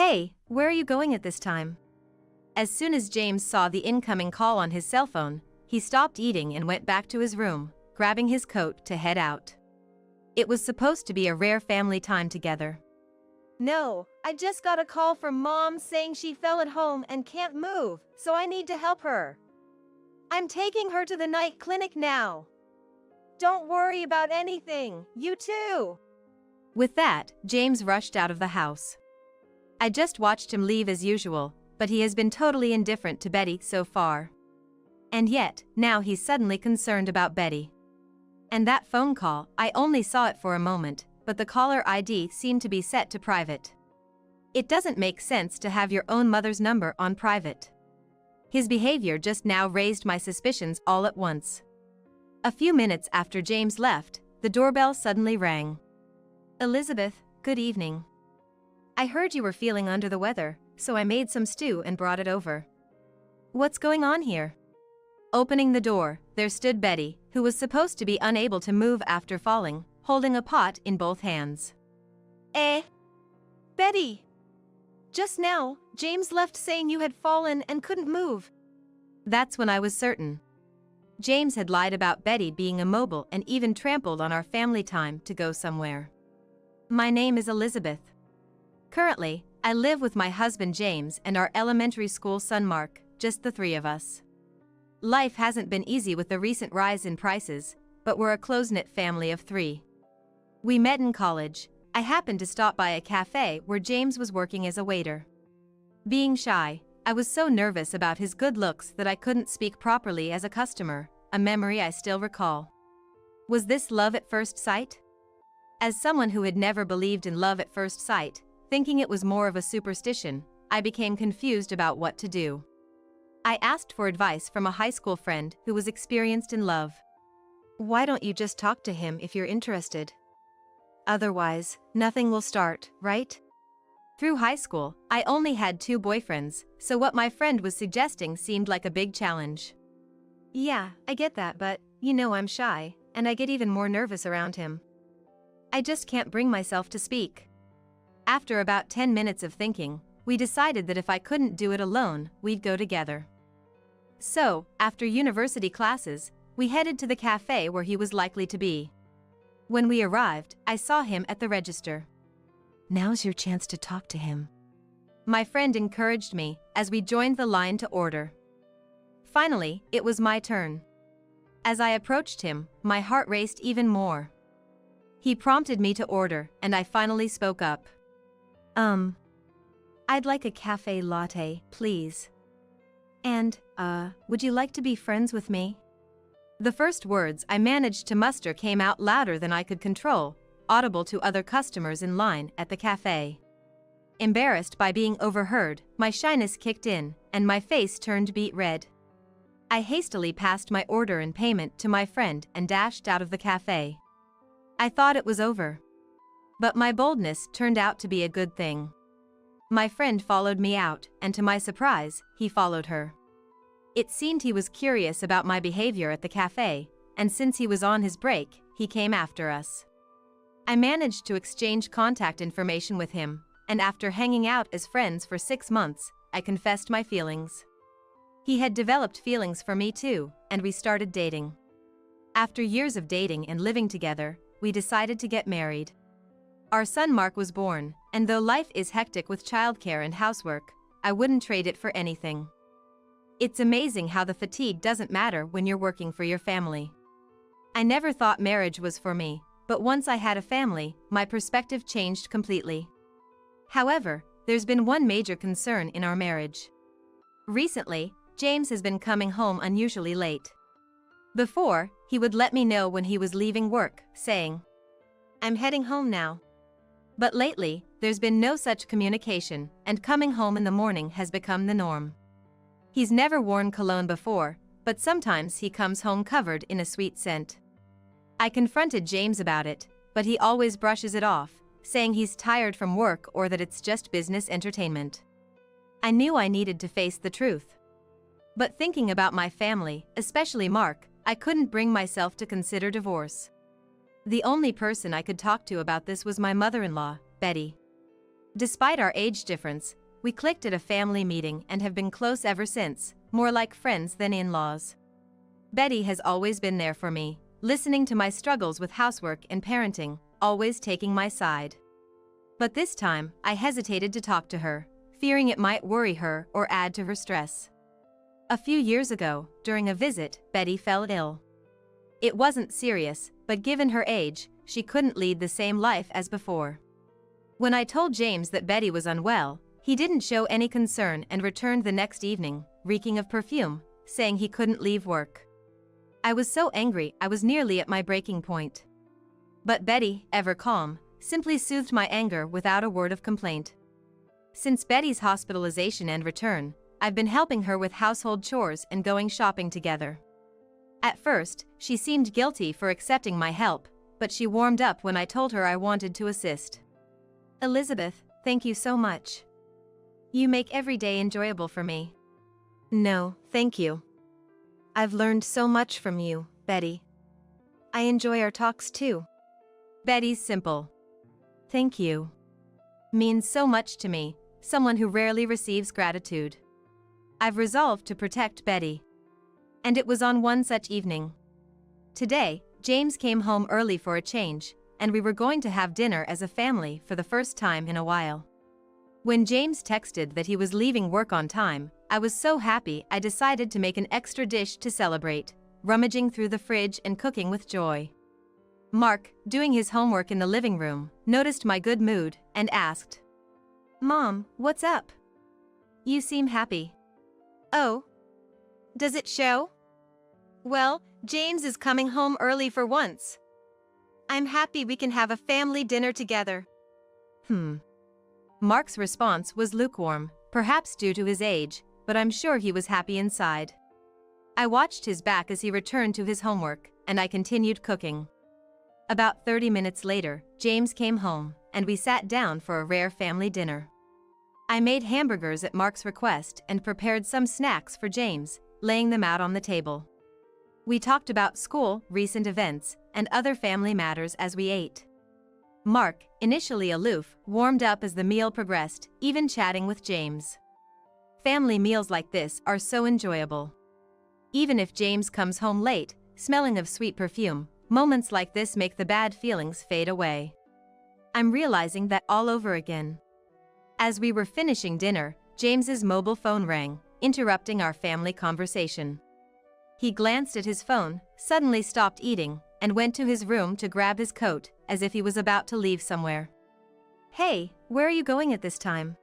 Hey, where are you going at this time? As soon as James saw the incoming call on his cell phone, he stopped eating and went back to his room, grabbing his coat to head out. It was supposed to be a rare family time together. No, I just got a call from Mom saying she fell at home and can't move, so I need to help her. I'm taking her to the night clinic now. Don't worry about anything, you too. With that, James rushed out of the house. I just watched him leave as usual, but he has been totally indifferent to Betty so far. And yet, now he's suddenly concerned about Betty. And that phone call, I only saw it for a moment, but the caller ID seemed to be set to private. It doesn't make sense to have your own mother's number on private. His behavior just now raised my suspicions all at once. A few minutes after James left, the doorbell suddenly rang. Elizabeth, good evening. I heard you were feeling under the weather, so I made some stew and brought it over. What's going on here? Opening the door, there stood Betty, who was supposed to be unable to move after falling, holding a pot in both hands. Betty! Just now, James left saying you had fallen and couldn't move. That's when I was certain. James had lied about Betty being immobile and even trampled on our family time to go somewhere. My name is Elizabeth. Currently, I live with my husband James and our elementary school son Mark, just the three of us. Life hasn't been easy with the recent rise in prices, but we're a close-knit family of three. We met in college. I happened to stop by a cafe where James was working as a waiter. Being shy, I was so nervous about his good looks that I couldn't speak properly as a customer, a memory I still recall. Was this love at first sight? As someone who had never believed in love at first sight, thinking it was more of a superstition, I became confused about what to do. I asked for advice from a high school friend who was experienced in love. Why don't you just talk to him if you're interested? Otherwise, nothing will start, right? Through high school, I only had 2 boyfriends, so what my friend was suggesting seemed like a big challenge. Yeah, I get that, but, I'm shy, and I get even more nervous around him. I just can't bring myself to speak. After about 10 minutes of thinking, we decided that if I couldn't do it alone, we'd go together. So, after university classes, we headed to the cafe where he was likely to be. When we arrived, I saw him at the register. Now's your chance to talk to him. My friend encouraged me as we joined the line to order. Finally, it was my turn. As I approached him, my heart raced even more. He prompted me to order, and I finally spoke up. I'd like a cafe latte, please. And, would you like to be friends with me? The first words I managed to muster came out louder than I could control, audible to other customers in line at the cafe. Embarrassed by being overheard, my shyness kicked in, and my face turned beet red. I hastily passed my order and payment to my friend and dashed out of the cafe. I thought it was over. But my boldness turned out to be a good thing. My friend followed me out, and to my surprise, he followed her. It seemed he was curious about my behavior at the cafe, and since he was on his break, he came after us. I managed to exchange contact information with him, and after hanging out as friends for 6 months, I confessed my feelings. He had developed feelings for me too, and we started dating. After years of dating and living together, we decided to get married. Our son Mark was born, and though life is hectic with childcare and housework, I wouldn't trade it for anything. It's amazing how the fatigue doesn't matter when you're working for your family. I never thought marriage was for me, but once I had a family, my perspective changed completely. However, there's been one major concern in our marriage. Recently, James has been coming home unusually late. Before, he would let me know when he was leaving work, saying, "I'm heading home now." But lately, there's been no such communication, and coming home in the morning has become the norm. He's never worn cologne before, but sometimes he comes home covered in a sweet scent. I confronted James about it, but he always brushes it off, saying he's tired from work or that it's just business entertainment. I knew I needed to face the truth. But thinking about my family, especially Mark, I couldn't bring myself to consider divorce. The only person I could talk to about this was my mother-in-law, Betty. Despite our age difference, we clicked at a family meeting and have been close ever since, more like friends than in-laws. Betty has always been there for me, listening to my struggles with housework and parenting, always taking my side. But this time, I hesitated to talk to her, fearing it might worry her or add to her stress. A few years ago, during a visit, Betty fell ill. It wasn't serious, but given her age, she couldn't lead the same life as before. When I told James that Betty was unwell, he didn't show any concern and returned the next evening, reeking of perfume, saying he couldn't leave work. I was so angry I was nearly at my breaking point. But Betty, ever calm, simply soothed my anger without a word of complaint. Since Betty's hospitalization and return, I've been helping her with household chores and going shopping together. At first, she seemed guilty for accepting my help, but she warmed up when I told her I wanted to assist. Elizabeth, thank you so much. You make every day enjoyable for me. No, thank you. I've learned so much from you, Betty. I enjoy our talks too. Betty's simple "thank you" means so much to me, someone who rarely receives gratitude. I've resolved to protect Betty. And it was on one such evening. Today, James came home early for a change, and we were going to have dinner as a family for the first time in a while. When James texted that he was leaving work on time, I was so happy I decided to make an extra dish to celebrate, rummaging through the fridge and cooking with joy. Mark, doing his homework in the living room, noticed my good mood and asked, "Mom, what's up? You seem happy." "Oh? Does it show?" "Well, James is coming home early for once. I'm happy we can have a family dinner together." Mark's response was lukewarm, perhaps due to his age, but I'm sure he was happy inside. I watched his back as he returned to his homework, and I continued cooking. About 30 minutes later, James came home, and we sat down for a rare family dinner. I made hamburgers at Mark's request and prepared some snacks for James, laying them out on the table. We talked about school, recent events, and other family matters as we ate. Mark, initially aloof, warmed up as the meal progressed, even chatting with James. Family meals like this are so enjoyable. Even if James comes home late, smelling of sweet perfume, moments like this make the bad feelings fade away. I'm realizing that all over again. As we were finishing dinner, James's mobile phone rang, interrupting our family conversation. He glanced at his phone, suddenly stopped eating, and went to his room to grab his coat, as if he was about to leave somewhere. "Hey, where are you going at this time?"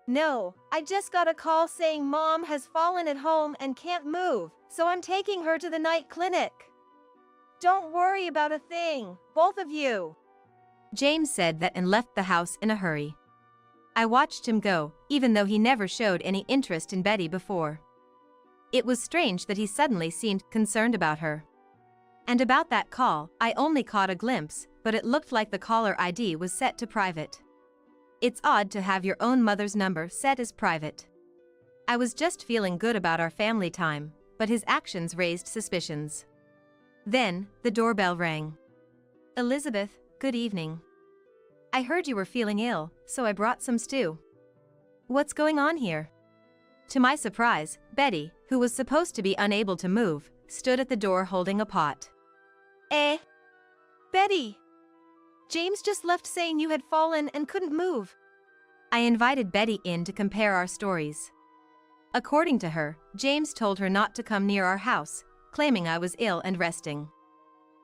"No, I just got a call saying Mom has fallen at home and can't move, so I'm taking her to the night clinic. Don't worry about a thing, both of you." James said that and left the house in a hurry. I watched him go, even though he never showed any interest in Betty before. It was strange that he suddenly seemed concerned about her. And about that call, I only caught a glimpse, but it looked like the caller ID was set to private. It's odd to have your own mother's number set as private. I was just feeling good about our family time, but his actions raised suspicions. Then, the doorbell rang. "Elizabeth, good evening. I heard you were feeling ill, so I brought some stew. What's going on here?" To my surprise, Betty, who was supposed to be unable to move, stood at the door holding a pot. Betty! James just left saying you had fallen and couldn't move." I invited Betty in to compare our stories. According to her, James told her not to come near our house, claiming I was ill and resting.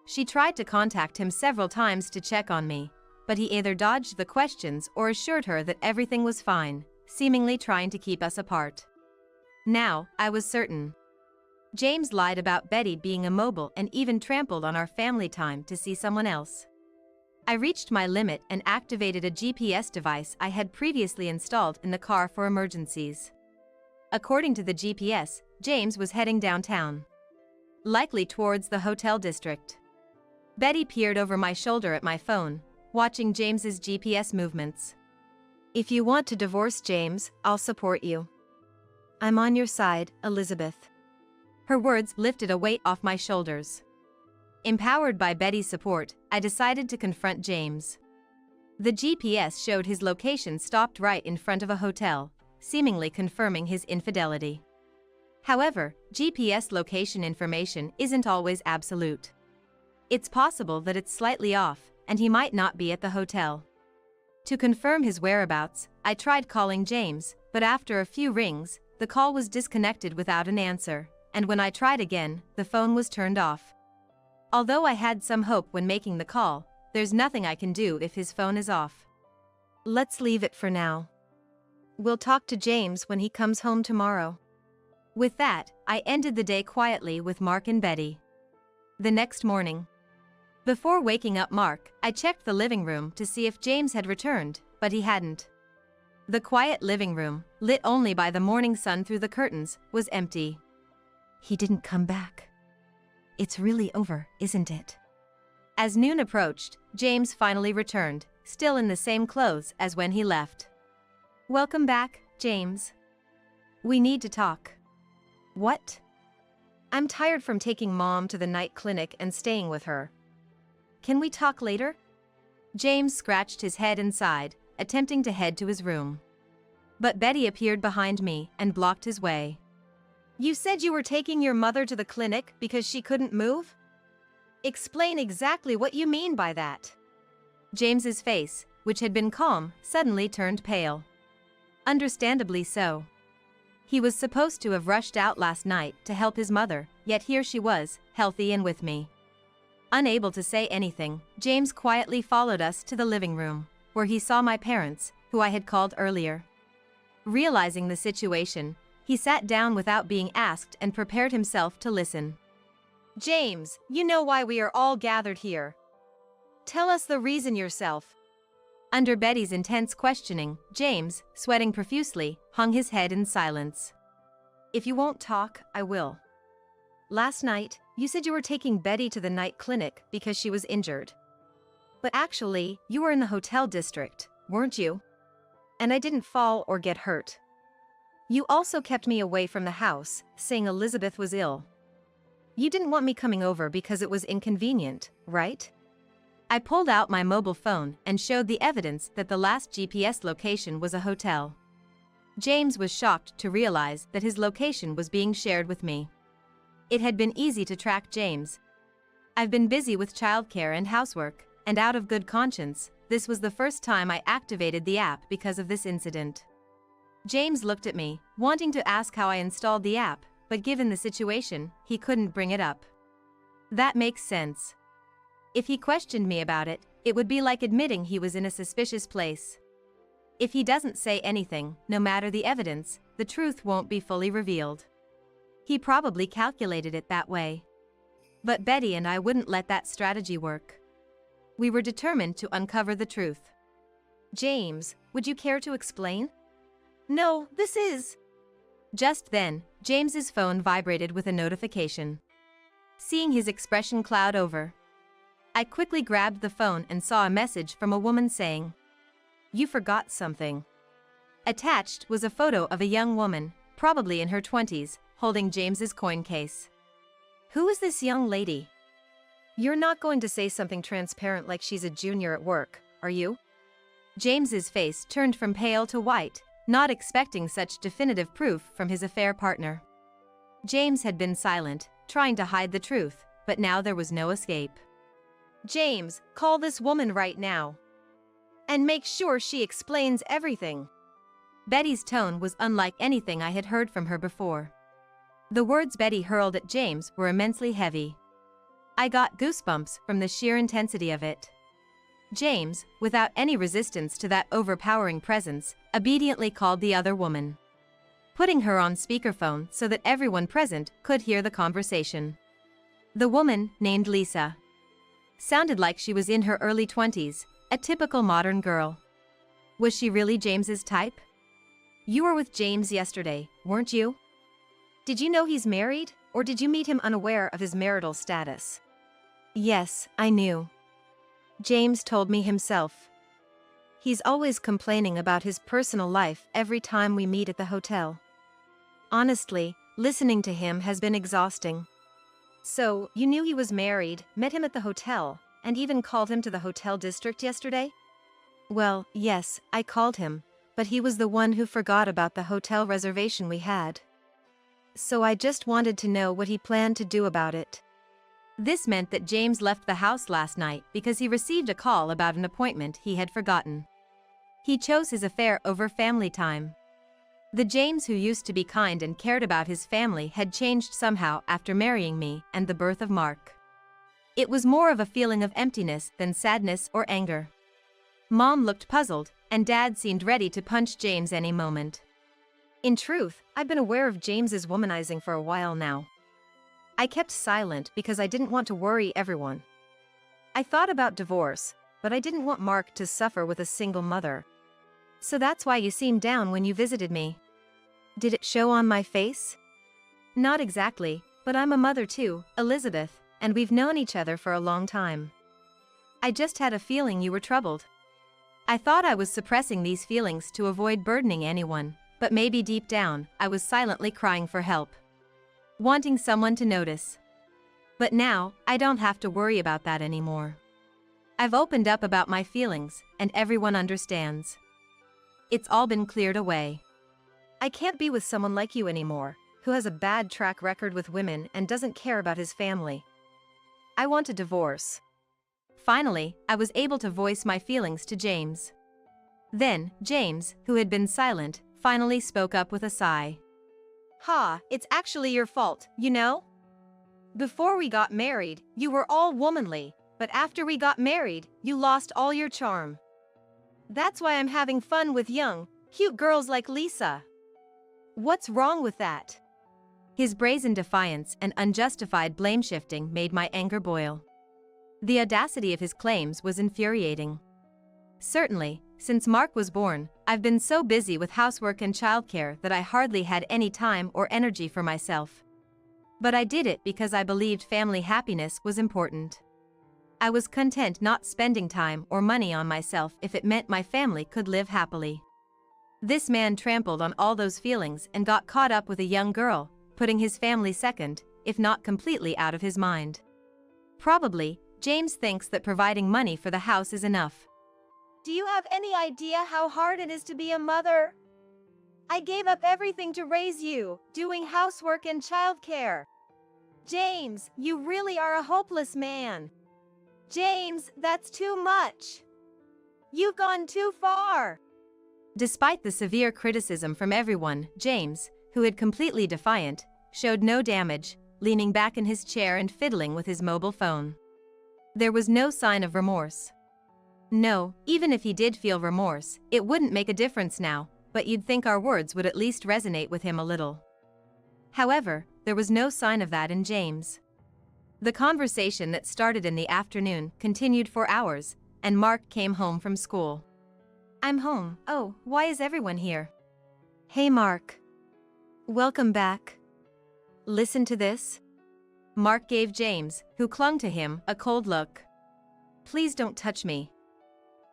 She tried to contact him several times to check on me, but he either dodged the questions or assured her that everything was fine, seemingly trying to keep us apart. Now, I was certain. James lied about Betty being immobile and even trampled on our family time to see someone else. I reached my limit and activated a GPS device I had previously installed in the car for emergencies. According to the GPS, James was heading downtown, likely towards the hotel district. Betty peered over my shoulder at my phone, watching James's GPS movements. "If you want to divorce James, I'll support you. I'm on your side, Elizabeth." Her words lifted a weight off my shoulders. Empowered by Betty's support, I decided to confront James. The GPS showed his location stopped right in front of a hotel, seemingly confirming his infidelity. However, GPS location information isn't always absolute. It's possible that it's slightly off, and he might not be at the hotel. To confirm his whereabouts, I tried calling James, but after a few rings, the call was disconnected without an answer, and when I tried again, the phone was turned off. Although I had some hope when making the call, there's nothing I can do if his phone is off. Let's leave it for now. We'll talk to James when he comes home tomorrow. With that, I ended the day quietly with Mark and Betty. The next morning, before waking up Mark, I checked the living room to see if James had returned, but he hadn't. The quiet living room, lit only by the morning sun through the curtains, was empty. He didn't come back. It's really over, isn't it? As noon approached, James finally returned, still in the same clothes as when he left. "Welcome back, James. We need to talk." "What?" "I'm tired from taking Mom to the night clinic and staying with her. Can we talk later?" James scratched his head and sighed, attempting to head to his room. But Betty appeared behind me and blocked his way. "You said you were taking your mother to the clinic because she couldn't move? Explain exactly what you mean by that." James's face, which had been calm, suddenly turned pale. Understandably so. He was supposed to have rushed out last night to help his mother, yet here she was, healthy and with me. Unable to say anything, James quietly followed us to the living room, where he saw my parents, who I had called earlier. Realizing the situation, he sat down without being asked and prepared himself to listen. "James, you know why we are all gathered here. Tell us the reason yourself." Under Betty's intense questioning, James, sweating profusely, hung his head in silence. "If you won't talk, I will. Last night, you said you were taking Betty to the night clinic because she was injured. But actually, you were in the hotel district, weren't you? And I didn't fall or get hurt. You also kept me away from the house, saying Elizabeth was ill. You didn't want me coming over because it was inconvenient, right?" I pulled out my mobile phone and showed the evidence that the last GPS location was a hotel. James was shocked to realize that his location was being shared with me. It had been easy to track James. I've been busy with childcare and housework, and out of good conscience, this was the first time I activated the app because of this incident. James looked at me, wanting to ask how I installed the app, but given the situation, he couldn't bring it up. That makes sense. If he questioned me about it, it would be like admitting he was in a suspicious place. If he doesn't say anything, no matter the evidence, the truth won't be fully revealed. He probably calculated it that way. But Betty and I wouldn't let that strategy work. We were determined to uncover the truth. "James, would you care to explain?" "No, this is..." Just then, James's phone vibrated with a notification. Seeing his expression cloud over, I quickly grabbed the phone and saw a message from a woman saying, "You forgot something." Attached was a photo of a young woman, probably in her 20s, holding James's coin case. "Who is this young lady? You're not going to say something transparent like she's a junior at work, are you?" James's face turned from pale to white, not expecting such definitive proof from his affair partner. James had been silent, trying to hide the truth, but now there was no escape. "James, call this woman right now. And make sure she explains everything." Betty's tone was unlike anything I had heard from her before. The words Betty hurled at James were immensely heavy. I got goosebumps from the sheer intensity of it. James, without any resistance to that overpowering presence, obediently called the other woman, putting her on speakerphone so that everyone present could hear the conversation. The woman, named Lisa, sounded like she was in her early 20s, a typical modern girl. Was she really James's type? "You were with James yesterday, weren't you? Did you know he's married, or did you meet him unaware of his marital status?" "Yes, I knew. James told me himself. He's always complaining about his personal life every time we meet at the hotel. Honestly, listening to him has been exhausting." "So, you knew he was married, met him at the hotel, and even called him to the hotel district yesterday?" Well, yes, I called him, but he was the one who forgot about the hotel reservation we had. So I just wanted to know what he planned to do about it. This meant that James left the house last night because he received a call about an appointment he had forgotten. He chose his affair over family time. The James who used to be kind and cared about his family had changed somehow after marrying me and the birth of Mark. It was more of a feeling of emptiness than sadness or anger. Mom looked puzzled, and Dad seemed ready to punch James any moment. In truth, I've been aware of James's womanizing for a while now. I kept silent because I didn't want to worry everyone. I thought about divorce, but I didn't want Mark to suffer with a single mother. So that's why you seemed down when you visited me. Did it show on my face? Not exactly, but I'm a mother too, Elizabeth, and we've known each other for a long time. I just had a feeling you were troubled. I thought I was suppressing these feelings to avoid burdening anyone, but maybe deep down, I was silently crying for help. Wanting someone to notice. But now, I don't have to worry about that anymore. I've opened up about my feelings, and everyone understands. It's all been cleared away. I can't be with someone like you anymore, who has a bad track record with women and doesn't care about his family. I want a divorce. Finally, I was able to voice my feelings to James. Then, James, who had been silent, finally spoke up with a sigh. Ha, it's actually your fault, you know? Before we got married, you were all womanly, but after we got married, you lost all your charm. That's why I'm having fun with young, cute girls like Lisa. What's wrong with that? His brazen defiance and unjustified blame-shifting made my anger boil. The audacity of his claims was infuriating. Certainly, since Mark was born, I've been so busy with housework and childcare that I hardly had any time or energy for myself. But I did it because I believed family happiness was important. I was content not spending time or money on myself if it meant my family could live happily. This man trampled on all those feelings and got caught up with a young girl, putting his family second, if not completely out of his mind. Probably, James thinks that providing money for the house is enough. Do you have any idea how hard it is to be a mother? I gave up everything to raise you, doing housework and childcare. James, you really are a hopeless man. James, that's too much. You've gone too far. Despite the severe criticism from everyone, James, who had completely defiant, showed no damage, leaning back in his chair and fiddling with his mobile phone. There was no sign of remorse. No, even if he did feel remorse, it wouldn't make a difference now, but you'd think our words would at least resonate with him a little. However, there was no sign of that in James. The conversation that started in the afternoon continued for hours, and Mark came home from school. I'm home. Oh, why is everyone here? Hey Mark. Welcome back. Listen to this. Mark gave James, who clung to him, a cold look. Please don't touch me.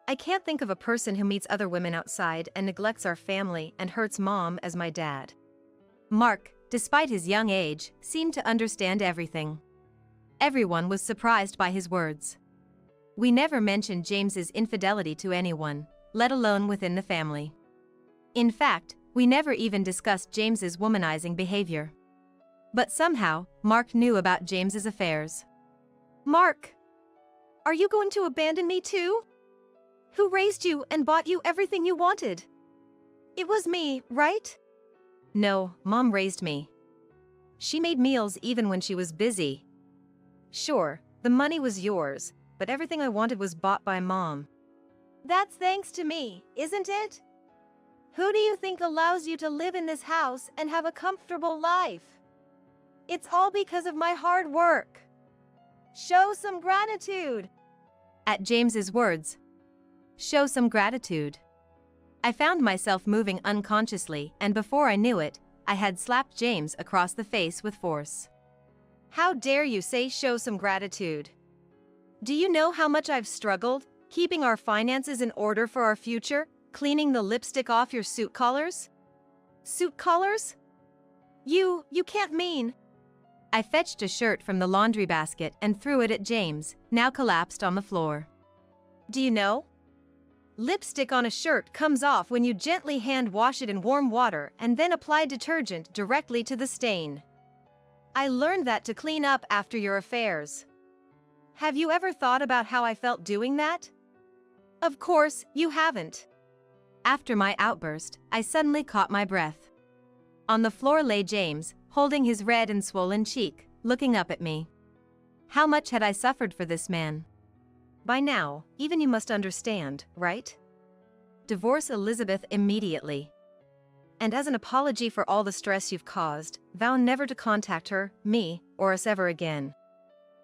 I can't think of a person who meets other women outside and neglects our family and hurts Mom as my dad. Mark, despite his young age, seemed to understand everything. Everyone was surprised by his words. We never mentioned James's infidelity to anyone, let alone within the family. In fact, we never even discussed James's womanizing behavior. But somehow, Mark knew about James's affairs. Mark, are you going to abandon me too? Who raised you and bought you everything you wanted? It was me, right? No, Mom raised me. She made meals even when she was busy. Sure, the money was yours, but everything I wanted was bought by Mom. That's thanks to me, isn't it? Who do you think allows you to live in this house and have a comfortable life? It's all because of my hard work. Show some gratitude. At James's words, show some gratitude. I found myself moving unconsciously, and before I knew it, I had slapped James across the face with force. How dare you say show some gratitude? Do you know how much I've struggled, keeping our finances in order for our future, cleaning the lipstick off your suit collars? Suit collars? You can't mean. I fetched a shirt from the laundry basket and threw it at James, now collapsed on the floor. Do you know? Lipstick on a shirt comes off when you gently hand wash it in warm water and then apply detergent directly to the stain. I learned that to clean up after your affairs. Have you ever thought about how I felt doing that? Of course, you haven't. After my outburst, I suddenly caught my breath. On the floor lay James, holding his red and swollen cheek, looking up at me. How much had I suffered for this man? By now, even you must understand, right? Divorce Elizabeth immediately. And as an apology for all the stress you've caused, vow never to contact her, me, or us ever again.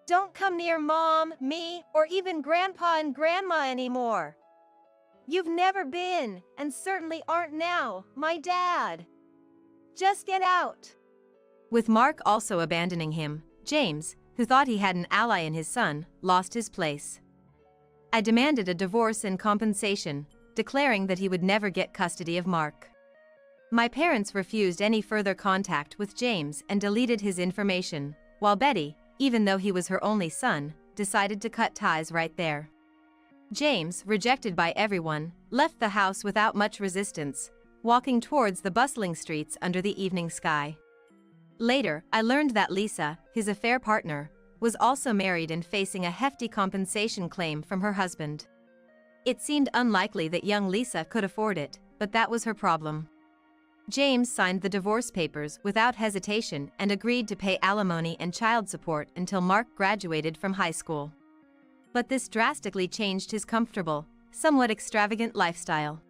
Don't come near Mom, me, or even Grandpa and Grandma anymore. You've never been, and certainly aren't now, my dad. Just get out. With Mark also abandoning him, James, who thought he had an ally in his son, lost his place. I demanded a divorce and compensation, declaring that he would never get custody of Mark. My parents refused any further contact with James and deleted his information, while Betty, even though he was her only son, decided to cut ties right there. James, rejected by everyone, left the house without much resistance, walking towards the bustling streets under the evening sky. Later, I learned that Lisa, his affair partner, was also married and facing a hefty compensation claim from her husband. It seemed unlikely that young Lisa could afford it, but that was her problem. James signed the divorce papers without hesitation and agreed to pay alimony and child support until Mark graduated from high school. But this drastically changed his comfortable, somewhat extravagant lifestyle.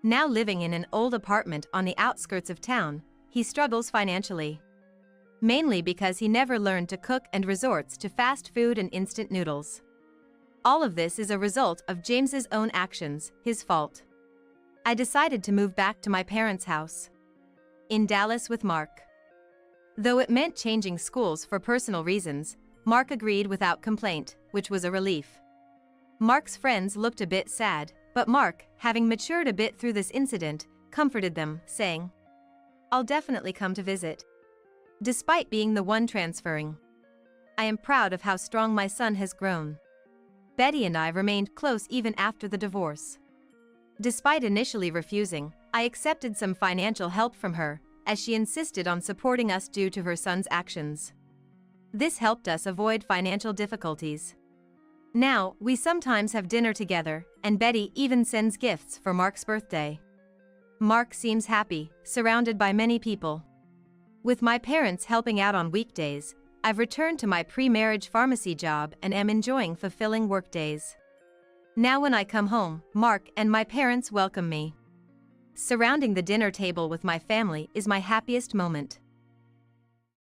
Now living in an old apartment on the outskirts of town, he struggles financially. Mainly because he never learned to cook and resorts to fast food and instant noodles. All of this is a result of James's own actions, his fault. I decided to move back to my parents' house in Dallas with Mark. Though it meant changing schools for personal reasons, Mark agreed without complaint, which was a relief. Mark's friends looked a bit sad, but Mark, having matured a bit through this incident, comforted them, saying, "I'll definitely come to visit." Despite being the one transferring, I am proud of how strong my son has grown. Betty and I remained close even after the divorce. Despite initially refusing, I accepted some financial help from her, as she insisted on supporting us due to her son's actions. This helped us avoid financial difficulties. Now, we sometimes have dinner together, and Betty even sends gifts for Mark's birthday. Mark seems happy, surrounded by many people. With my parents helping out on weekdays, I've returned to my pre-marriage pharmacy job and am enjoying fulfilling workdays. Now when I come home, Mark and my parents welcome me. Surrounding the dinner table with my family is my happiest moment.